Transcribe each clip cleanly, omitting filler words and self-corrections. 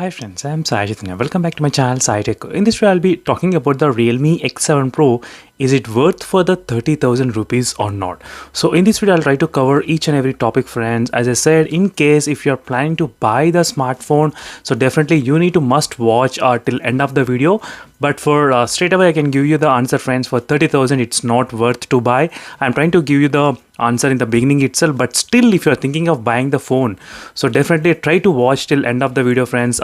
Hi friends, I'm Sai Chaitanya. Welcome back to my channel Sai Tech. In this video, I'll be talking about the Realme X7 Pro. Is it worth for the 30,000 rupees or not? So in this video, I'll try to cover each and every topic, friends. As I said, in case if you're planning to buy the smartphone, so definitely you need to must watch till end of the video. But for straight away, I can give you the answer, friends. For 30,000, it's not worth to buy. I'm trying to give you the answer in the beginning itself, but still if you're thinking of buying the phone, so definitely try to watch till end of the video, friends.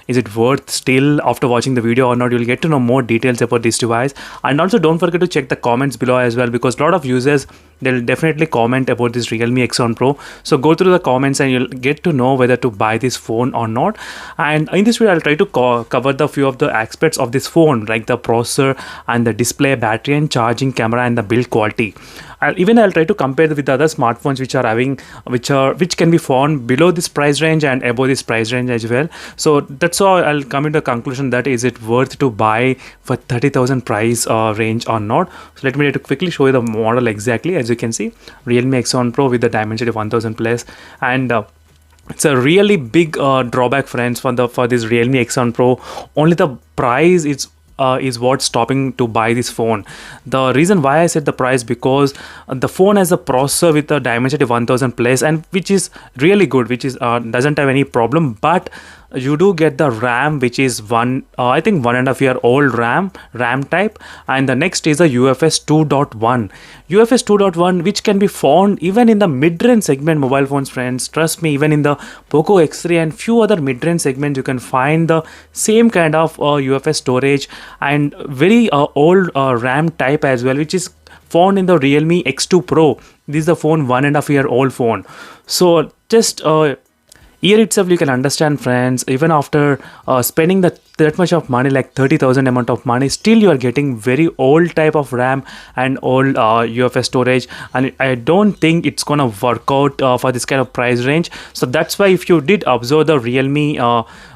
Is it worth still after watching the video or not? You'll get to know more details about this device. And also don't forget to check the comments below as well, because a lot of users, they'll definitely comment about this Realme X7 Pro. So go through the comments and you'll get to know whether to buy this phone or not. And in this video, I'll try to cover the few of the aspects of this phone, like the processor and the display, battery and charging, camera and the build quality. I'll try to compare with the other smartphones which can be found below this price range and above this price range as well. So that's all. I'll come to the conclusion that is it worth to buy for 30,000 price range or not. So let me quickly show you the model exactly. As you can see, Realme X7 Pro with the Dimensity 1000 plus, and it's a really big drawback, friends, for this Realme X7 Pro. Only the price is what's stopping to buy this phone. The reason why I said the price, because the phone has a processor with a Dimensity 1000 plus, and which is really good, which is doesn't have any problem. But you do get the RAM, which is I think 1.5 year old RAM type, and the next is a UFS 2.1 which can be found even in the mid-range segment mobile phones, friends. Trust me, even in the Poco X3 and few other mid-range segments, you can find the same kind of UFS storage and very old RAM type as well, which is found in the Realme X2 Pro. This is the phone 1.5 year old phone. So just here itself you can understand, friends, even after spending that much of money, like 30,000 amount of money, still you are getting very old type of RAM and old UFS storage, and I don't think it's gonna work out for this kind of price range. So that's why if you did observe the Realme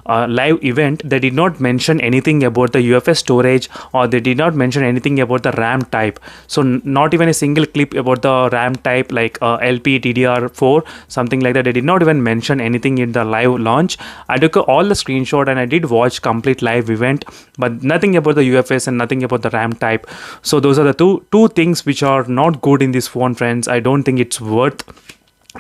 live event, they did not mention anything about the UFS storage, or they did not mention anything about the RAM type. So not even a single clip about the RAM type, like LPDDR4, something like that. They did not even mention anything in the live launch. I took all the screenshot and I did watch complete live event, but nothing about the UFS and nothing about the RAM type. So those are the two things which are not good in this phone, friends. I don't think it's worth.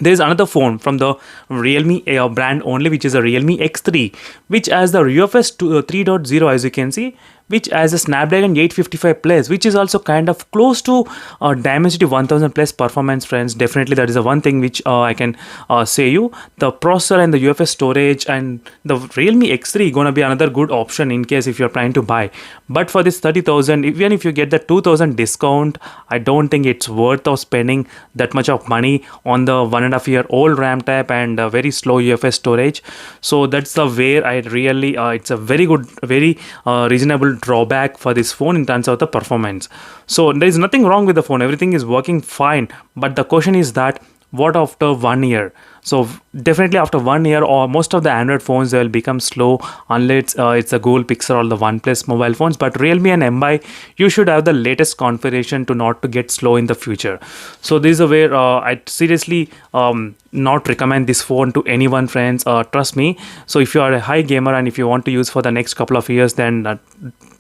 There is another phone from the Realme brand only, which is a Realme X3, which has the UFS 3.0, as you can see, which has a Snapdragon 855 plus, which is also kind of close to Dimensity 1000 plus performance, friends. Definitely that is the one thing which I can say you. The processor and the UFS storage and the Realme X3 gonna be another good option in case if you're planning to buy. But for this 30,000, even if you get the 2,000 discount, I don't think it's worth of spending that much of money on the 1.5 year old RAM type and very slow UFS storage. So that's the where I really it's a very good, very reasonable drawback for this phone in terms of the performance. So there is nothing wrong with the phone, everything is working fine, but the question is that what after 1 year? So definitely after 1 year, or most of the Android phones, they will become slow unless it's a Google Pixel or the OnePlus mobile phones. But Realme and MI, you should have the latest configuration to not to get slow in the future. So this is where I seriously not recommend this phone to anyone, friends. Trust me. So if you are a high gamer and if you want to use for the next couple of years, then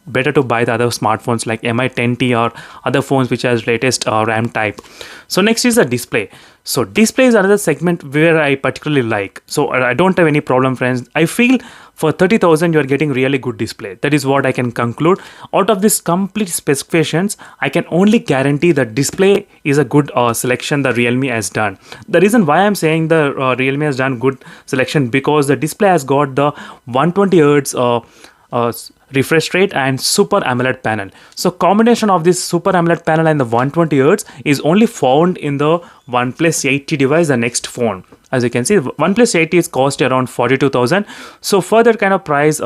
better to buy the other smartphones like Mi 10T or other phones which has latest RAM type. So next is the display. So display is another segment where I particularly like. So I don't have any problem, friends. I feel for 30,000 you are getting really good display. That is what I can conclude. Out of this complete specifications, I can only guarantee that display is a good selection the Realme has done. The reason why I'm saying the Realme has done good selection, because the display has got the 120 Hz refresh rate and Super AMOLED panel. So combination of this Super AMOLED panel and the 120 Hz is only found in the OnePlus 8T device, the next phone. As you can see, OnePlus 8T is cost around 42,000. So for that kind of price,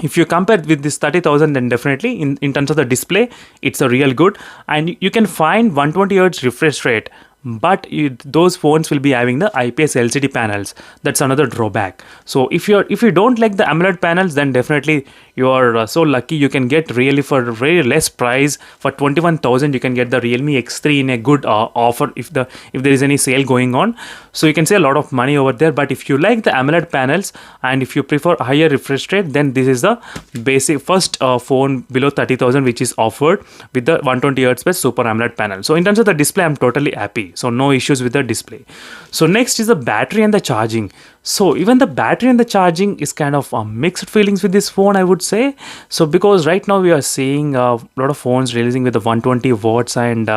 if you compare with this 30,000, then definitely in terms of the display, it's a real good. And you can find 120 Hz refresh rate but those phones will be having the IPS LCD panels. That's another drawback. So if you don't like the AMOLED panels, then definitely you are so lucky. You can get really for very less price. For 21,000 you can get the Realme X3 in a good offer if there is any sale going on. So you can save a lot of money over there. But if you like the AMOLED panels and if you prefer higher refresh rate, then this is the basic first phone below 30,000 which is offered with the 120 Hz plus Super AMOLED panel. So in terms of the display, I'm totally happy. So no issues with the display. So next is the battery and the charging. So even the battery and the charging is kind of mixed feelings with this phone, I would say. So because right now we are seeing a lot of phones releasing with the 120 watts and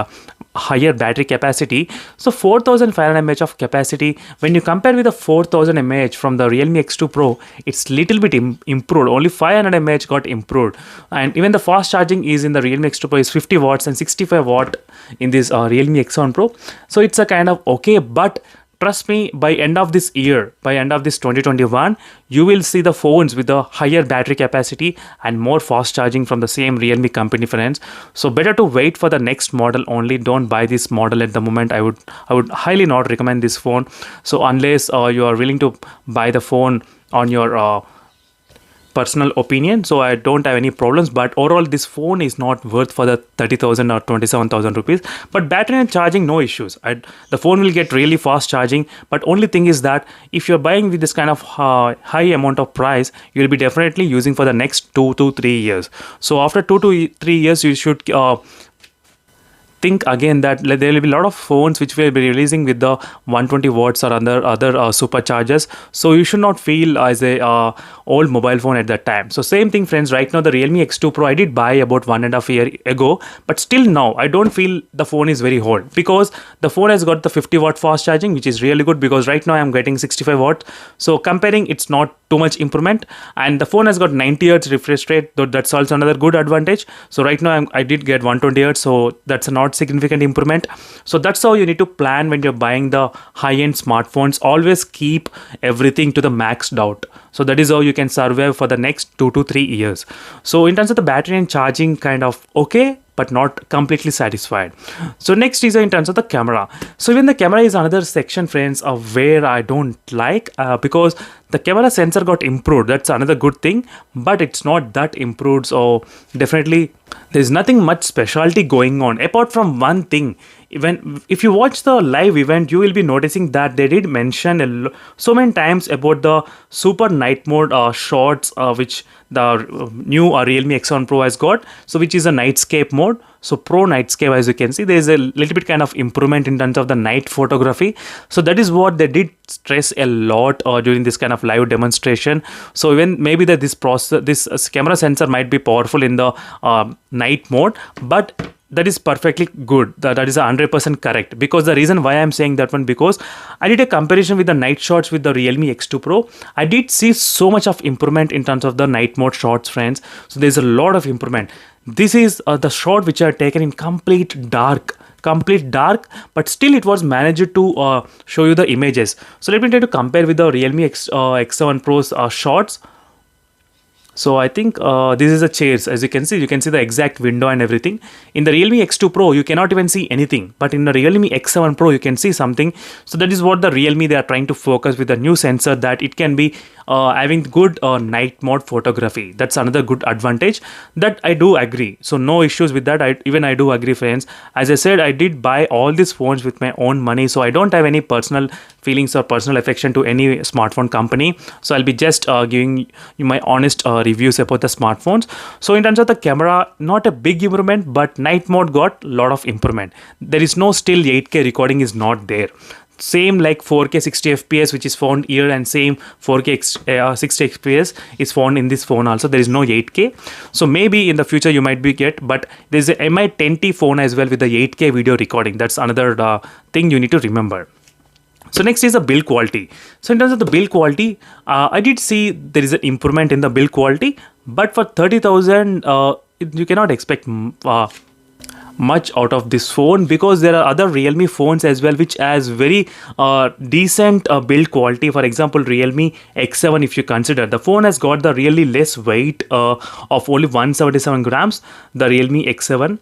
higher battery capacity. So 4500 mAh of capacity, when you compare with the 4000 mAh from the Realme X2 Pro, it's little bit improved. Only 500 mAh got improved. And even the fast charging is in the Realme X2 Pro is 50 watts and 65 watt in this Realme X1 Pro. So it's a kind of okay, but trust me, by end of this year, by end of this 2021, you will see the phones with a higher battery capacity and more fast charging from the same Realme company, friends. So better to wait for the next model only. Don't buy this model at the moment. I would highly not recommend this phone. So unless you are willing to buy the phone on your personal opinion, so I don't have any problems, but overall this phone is not worth for the 30,000 or 27,000 rupees. But battery and charging, no issues. The phone will get really fast charging, but only thing is that if you're buying with this kind of high amount of price, you'll be definitely using for the next 2 to 3 years. So after 2 to 3 years you should think again that there will be a lot of phones which will be releasing with the 120 watts or other superchargers. So you should not feel as a old mobile phone at that time. So same thing, friends. Right now the Realme X2 Pro I did buy about 1.5 year ago, but still now I don't feel the phone is very old, because the phone has got the 50 watt fast charging, which is really good, because right now I'm getting 65 watt. So comparing, it's not too much improvement, and the phone has got 90 Hz refresh rate, though that's also another good advantage. So right now I did get 120 Hz, so that's a not significant improvement. So that's how you need to plan when you're buying the high-end smartphones. Always keep everything to the maxed out. So that is how you can survive for the next 2 to 3 years. So in terms of the battery and charging, kind of okay, but not completely satisfied. So next is in terms of the camera. So even the camera is another section, friends, of where I don't like, because the camera sensor got improved. That's another good thing, but it's not that improved. So definitely there's nothing much specialty going on apart from one thing. Even if you watch the live event, you will be noticing that they did mention so many times about the super night mode shots, which the new Realme X1 Pro has got. So which is a nightscape mode. So Pro nightscape, as you can see, there is a little bit kind of improvement in terms of the night photography. So that is what they did stress a lot during this kind of live demonstration. So even maybe that this camera sensor might be powerful in the night mode, but that is perfectly good. That is 100% correct, because the reason why I'm saying that one, because I did a comparison with the night shots with the Realme X2 Pro. I did see so much of improvement in terms of the night mode shots, friends. So there's a lot of improvement. This is the shot which I had taken in complete dark, but still it was managed to show you the images. So let me try to compare with the Realme X7 Pro's shots. So I think this is the chairs. As you can see the exact window and everything. In the Realme X2 Pro, you cannot even see anything. But in the Realme X7 Pro, you can see something. So that is what the Realme, they are trying to focus with the new sensor, that it can be having good night mode photography. That's another good advantage that I do agree. So no issues with that. I do agree, friends. As I said, I did buy all these phones with my own money. So I don't have any personal feelings or personal affection to any smartphone company. So I'll be just giving you my honest reviews about the smartphones. So in terms of the camera, not a big improvement, but night mode got a lot of improvement. There is no still 8K recording is not there. Same like 4K 60 FPS which is found here, and same 4K 60 FPS is found in this phone also. There is no 8K. So maybe in the future you might be get, but there's a Mi 10T phone as well with the 8K video recording. That's another thing you need to remember. So next is the build quality. So in terms of the build quality, I did see there is an improvement in the build quality, but for 30,000 you cannot expect much out of this phone, because there are other Realme phones as well which has very decent build quality. For example, Realme X7, if you consider, the phone has got the really less weight of only 177 grams, the Realme X7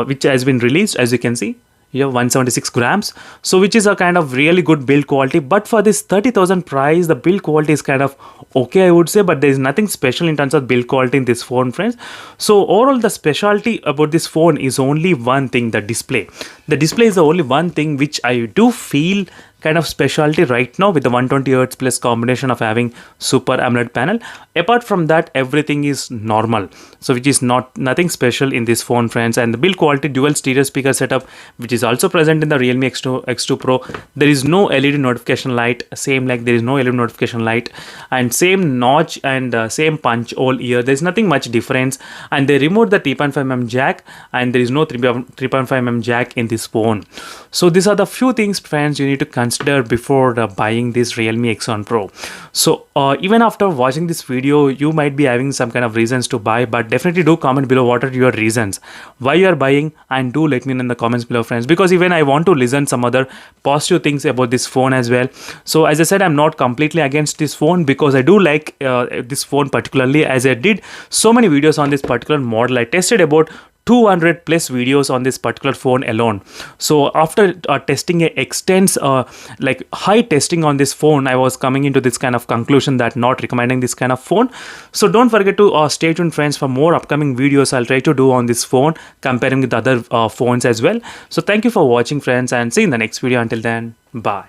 which has been released. As you can see, yeah, 176 grams, so which is a kind of really good build quality. But for this 30,000 price, the build quality is kind of okay, I would say, but there is nothing special in terms of build quality in this phone, friends. So overall, the specialty about this phone is only one thing: the display. The display is the only one thing which I do feel kind of specialty right now, with the 120 hertz plus combination of having super AMOLED panel. Apart from that, everything is normal, so which is nothing special in this phone, friends. And the build quality, dual stereo speaker setup, which is also present in the Realme X2 Pro. There is no LED notification light, same like there is no LED notification light, and same notch and same punch hole here. There is nothing much difference, and they removed the 3.5mm jack, and there is no 3.5mm jack in this phone. So these are the few things, friends, you need to consider before buying this Realme X1 Pro. So even after watching this video, you might be having some kind of reasons to buy, but definitely do comment below what are your reasons why you are buying, and do let me know in the comments below, friends, because even I want to listen some other positive things about this phone as well. So as I said, I'm not completely against this phone, because I do like this phone particularly, as I did so many videos on this particular model. I tested about 200 plus videos on this particular phone alone. So after testing a like high testing on this phone, I was coming into this kind of conclusion that not recommending this kind of phone. So don't forget to stay tuned, friends, for more upcoming videos I'll try to do on this phone, comparing with other phones as well. So thank you for watching, friends, and see you in the next video. Until then, bye.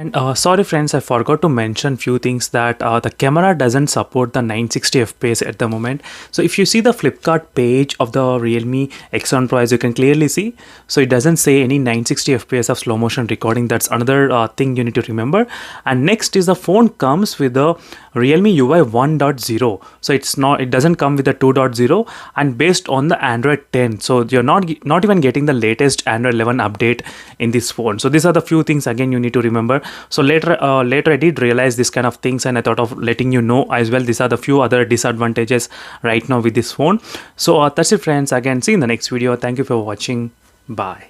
And sorry, friends, I forgot to mention few things, that the camera doesn't support the 960 fps at the moment. So if you see the Flipkart page of the Realme X1 Pro, as you can clearly see, so it doesn't say any 960 fps of slow motion recording. That's another thing you need to remember. And next is, the phone comes with the Realme UI 1.0, so it doesn't come with the 2.0, and based on the Android 10, so you're not even getting the latest Android 11 update in this phone. So these are the few things again you need to remember. So later I did realize this kind of things, and I thought of letting you know as well. These are the few other disadvantages right now with this phone. So that's it, friends. Again, see you in the next video. Thank you for watching. Bye.